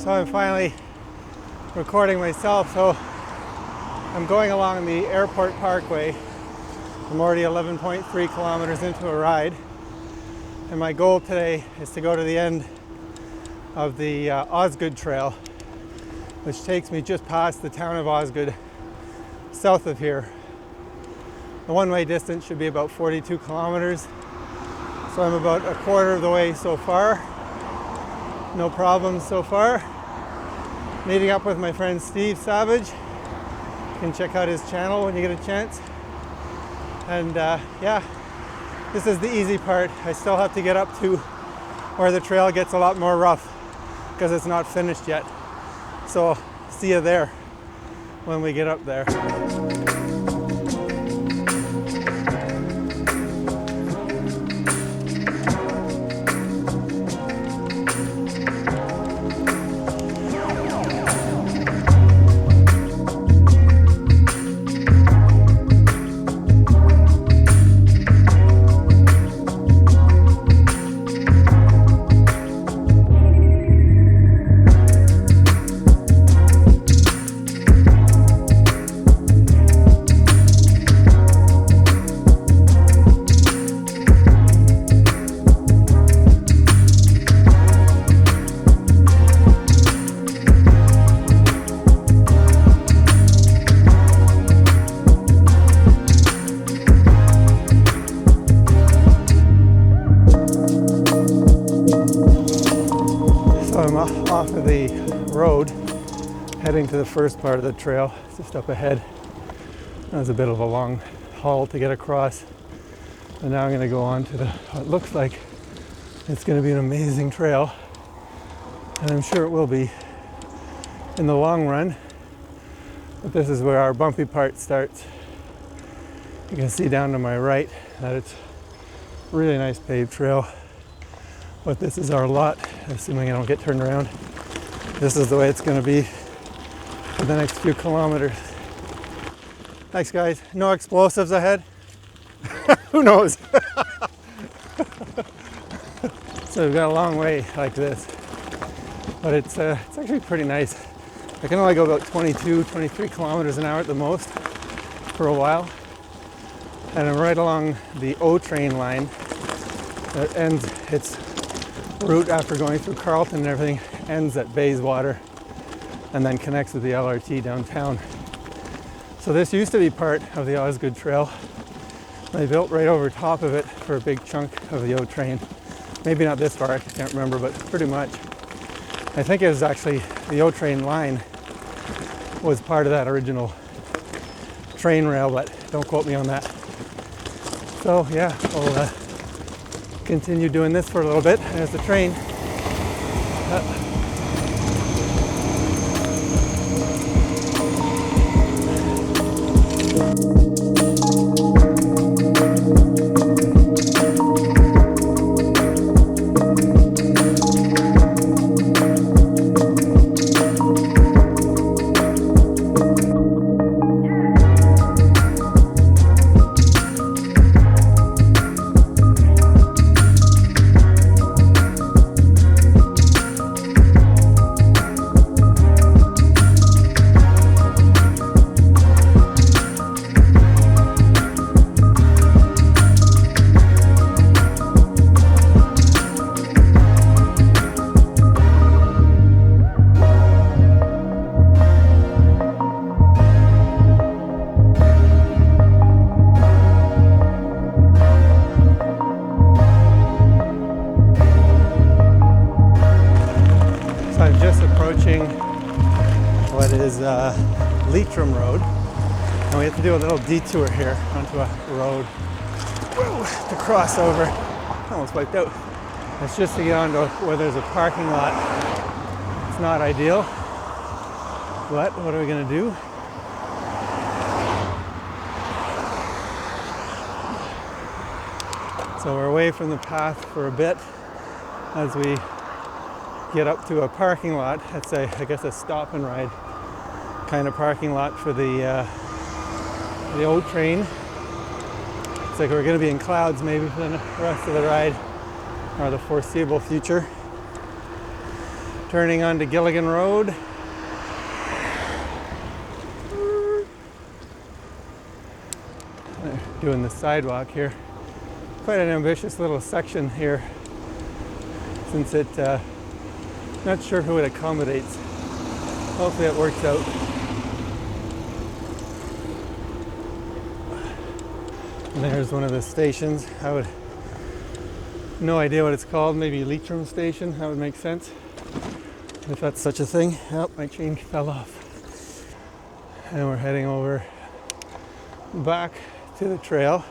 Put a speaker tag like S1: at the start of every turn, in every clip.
S1: So I'm finally recording myself. So I'm going along the airport parkway. I'm already 11.3 kilometers into a ride. And my goal today is to go to the end of the Osgoode Trail, which takes me just past the town of Osgood, south of here. The one-way distance should be about 42 kilometers. So I'm about a quarter of the way so far. No problems so far. Meeting up with my friend Steve Savage. You can check out his channel when you get a chance. And yeah, this is the easy part. I still have to get up to where the trail gets a lot more rough because it's not finished yet. So see you there when we get up there. Off of the road, heading to the first part of the trail, just up ahead. That was a bit of a long haul to get across, but now I'm going to go on to what looks like it's going to be an amazing trail, and I'm sure it will be in the long run. But this is where our bumpy part starts. You can see down to my right that it's Really nice paved trail. But this is our lot, assuming I don't get turned around. This is the way it's going to be for the next few kilometers. Thanks, guys. No explosives ahead? Who knows? So we've got a long way like this. But it's actually pretty nice. I can only go about 22, 23 kilometers an hour at the most for a while. And I'm right along the O train line that ends its route after going through Carleton and everything, ends at Bayswater and then connects with the LRT downtown. So this used to be part of the Osgoode Trail. They built right over top of it for a big chunk of the O train. Maybe not this far, I can't remember, but pretty much. I think it was actually the O train line was part of that original train rail, but don't quote me on that. So yeah, we'll continue doing this for a little bit as the train. What is Leitrim Road, and we have to do a little detour here onto a road. Whoa, to cross over. Almost wiped out. It's just to get onto where there's a parking lot. It's not ideal, but what are we going to do? So we're away from the path for a bit as we get up to a parking lot. It's I guess a stop and ride kind of parking lot for the old train. It's like we're going to be in clouds maybe for the rest of the ride or the foreseeable future. Turning onto Gilligan Road. Doing the sidewalk here. Quite an ambitious little section here, since it not sure who it accommodates. Hopefully it works out. And there's one of the stations. I would no idea what it's called. Maybe Leitrim Station. That would make sense if that's such a thing. Oh, my chain fell off. And we're heading over back to the trail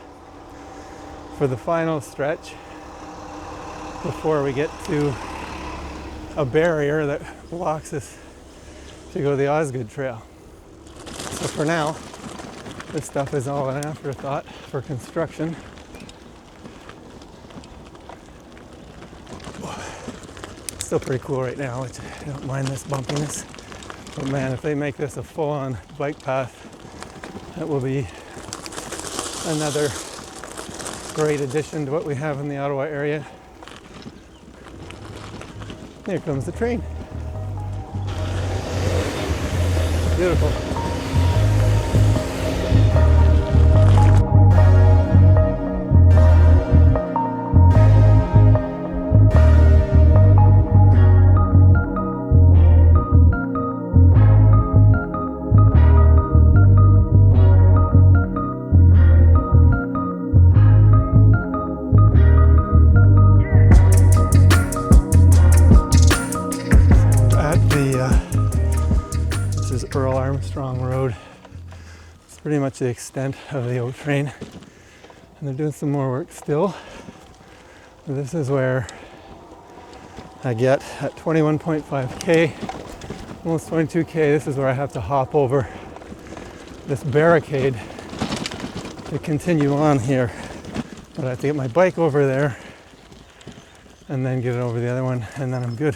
S1: for the final stretch before we get to a barrier that blocks us to go the Osgoode Trail. So for now, this stuff is all an afterthought for construction. It's still pretty cool right now, which I don't mind this bumpiness. But man, if they make this a full-on bike path, that will be another great addition to what we have in the Ottawa area. Here comes the train. Beautiful. Strong road. It's pretty much the extent of the O train, and they're doing some more work still. This is where I get at 21.5k, almost 22k. This is where I have to hop over this barricade to continue on here. But I have to get my bike over there and then get it over the other one, and then I'm good.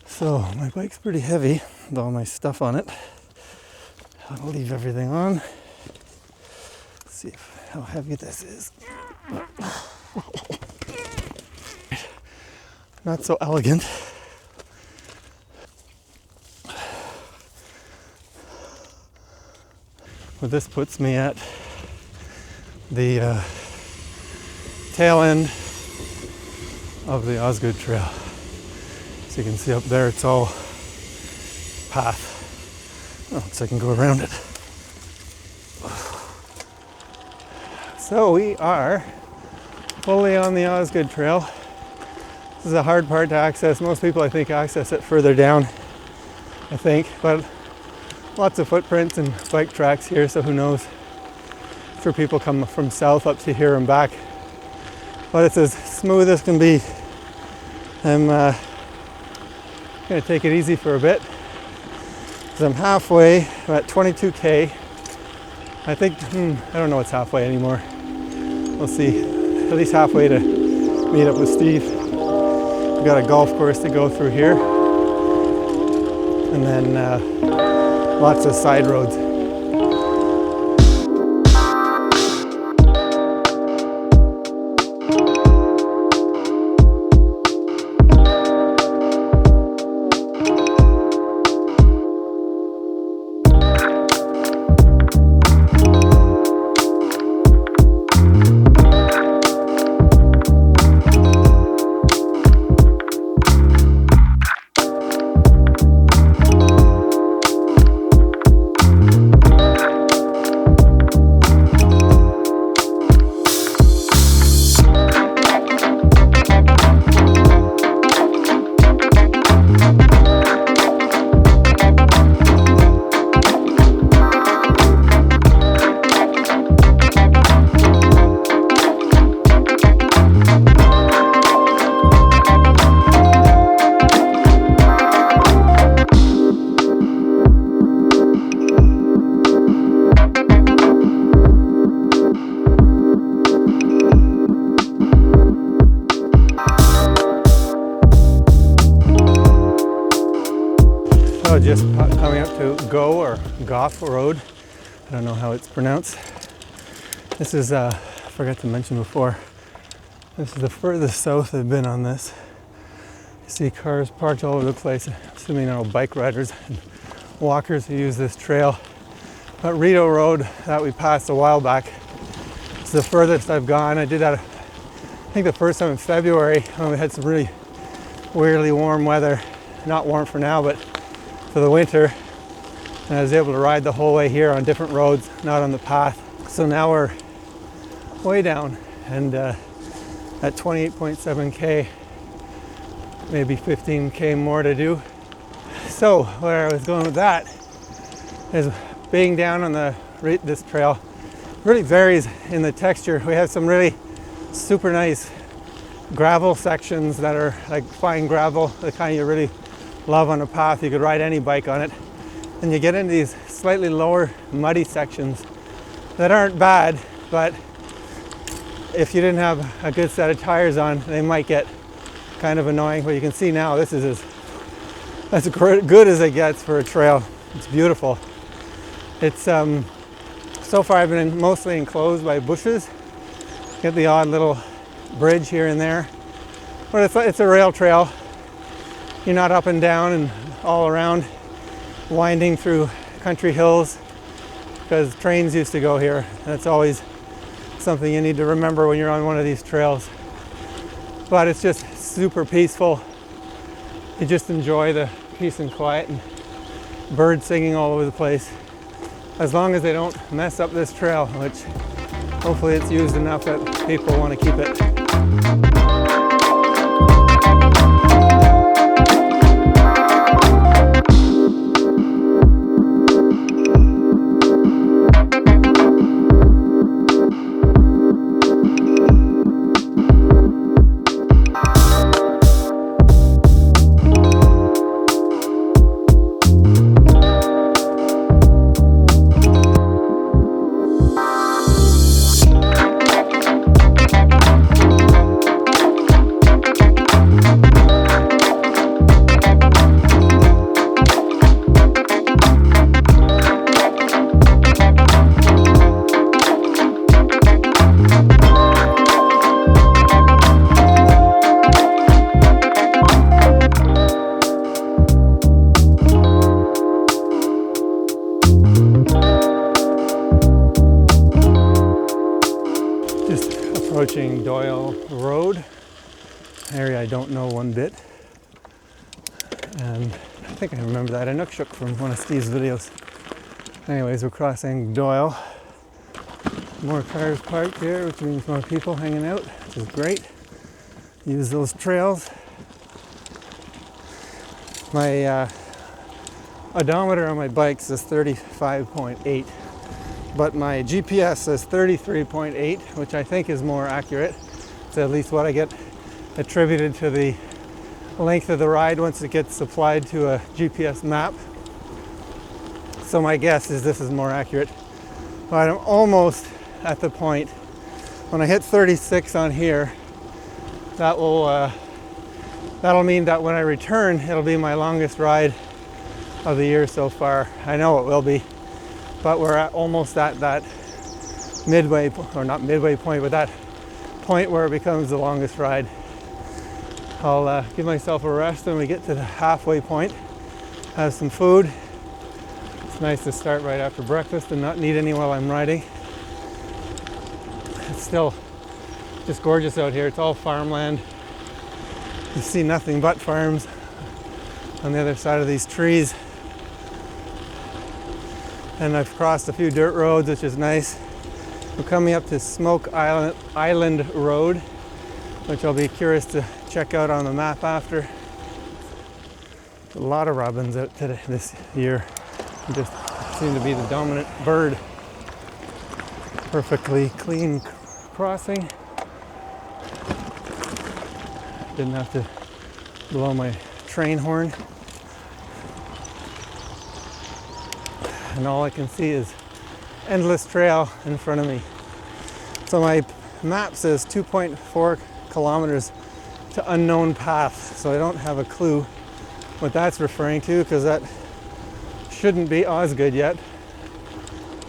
S1: So my bike's pretty heavy with all my stuff on it. I'll leave everything on. Let's see how heavy this is. Not so elegant. But this puts me at the tail end of the Osgoode Trail. So you can see up there it's all path. Oh, so I can go around it. So we are fully on the Osgoode Trail. This is a hard part to access. Most people, I think, access it further down, I think, but lots of footprints and bike tracks here, so who knows. I'm sure people come from south up to here and back, but it's as smooth as can be. I'm gonna take it easy for a bit, because I'm halfway, I'm at 22K. I think, I don't know what's halfway anymore. We'll see, at least halfway to meet up with Steve. We've got a golf course to go through here, and then lots of side roads. Just coming up to Go or Goff Road. I don't know how it's pronounced. This is, I forgot to mention before, this is the furthest south I've been on this. You see cars parked all over the place, assuming they're all bike riders and walkers who use this trail. But Rideau Road that we passed a while back is the furthest I've gone. I did that, I think the first time in February when we had some really weirdly warm weather. Not warm for now, but for the winter, and I was able to ride the whole way here on different roads, not on the path. So now we're way down and at 28.7K, maybe 15K more to do. So where I was going with that is being down on this trail really varies in the texture. We have some really super nice gravel sections that are like fine gravel, the kind you really love on a path. You could ride any bike on it. And you get into these slightly lower muddy sections that aren't bad, but if you didn't have a good set of tires on, they might get kind of annoying. But you can see now this is as good as it gets for a trail. It's beautiful. It's so far I've been mostly enclosed by bushes. Get the odd little bridge here and there, but it's a rail trail. You're not up and down and all around, winding through country hills, because trains used to go here. That's always something you need to remember when you're on one of these trails. But it's just super peaceful. You just enjoy the peace and quiet and birds singing all over the place. As long as they don't mess up this trail, which hopefully it's used enough that people want to keep it. Approaching Doyle Road, an area I don't know one bit. And I think I remember that Inukshuk from one of Steve's videos. Anyways, we're crossing Doyle. More cars parked here, which means more people hanging out, which is great. Use those trails. My odometer on my bike says 35.8, but my GPS says 33.8, which I think is more accurate. It's at least what I get attributed to the length of the ride once it gets applied to a GPS map. So my guess is this is more accurate. But I'm almost at the point. When I hit 36 on here, that'll mean that when I return, it'll be my longest ride of the year so far. I know it will be, but we're almost at that midway, or not midway point, but that point where it becomes the longest ride. I'll give myself a rest when we get to the halfway point, have some food. It's nice to start right after breakfast and not need any while I'm riding. It's still just gorgeous out here. It's all farmland. You see nothing but farms on the other side of these trees. And I've crossed a few dirt roads, which is nice. We're coming up to Smoke Island Road, which I'll be curious to check out on the map after. A lot of robins out today this year. They just seem to be the dominant bird. Perfectly clean crossing. Didn't have to blow my train horn. And all I can see is endless trail in front of me. So my map says 2.4 kilometers to unknown path. So I don't have a clue what that's referring to, because that shouldn't be Osgood yet.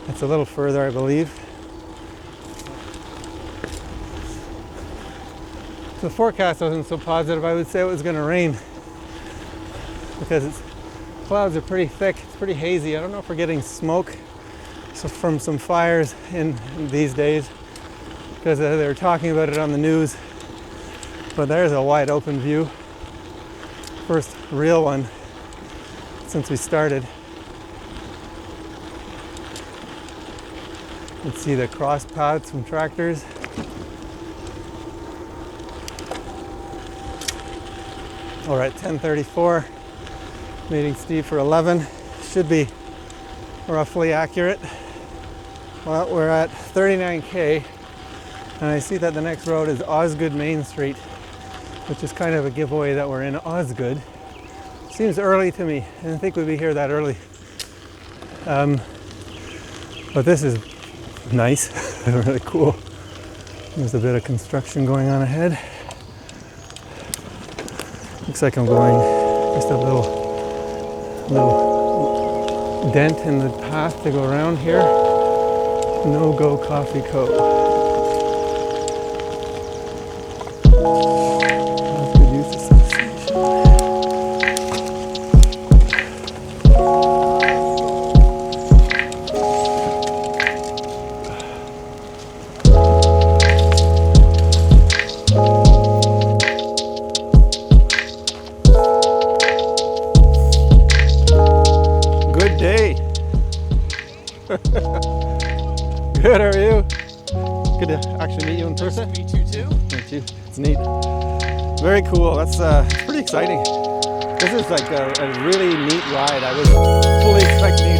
S1: It's a little further, I believe. The forecast wasn't so positive. I would say it was going to rain because clouds are pretty thick. It's pretty hazy. I don't know if we're getting smoke from some fires in these days, because they were talking about it on the news. But there's a wide open view. First real one since we started. You can see the cross paths from tractors. We're at 10:34, meeting Steve for 11. Should be roughly accurate. Well, we're at 39K, and I see that the next road is Osgood Main Street, which is kind of a giveaway that we're in Osgood. Seems early to me. I didn't think we'd be here that early. But this is nice, really cool. There's a bit of construction going on ahead. Looks like I'm going just a little dent in the path to go around here. No Go Coffee Co. Good use association. Good, how are you? Good to actually meet you in person.
S2: Nice to meet you too.
S1: Meet you. It's neat. Very cool. That's it's pretty exciting. This is like a really neat ride. I was fully expecting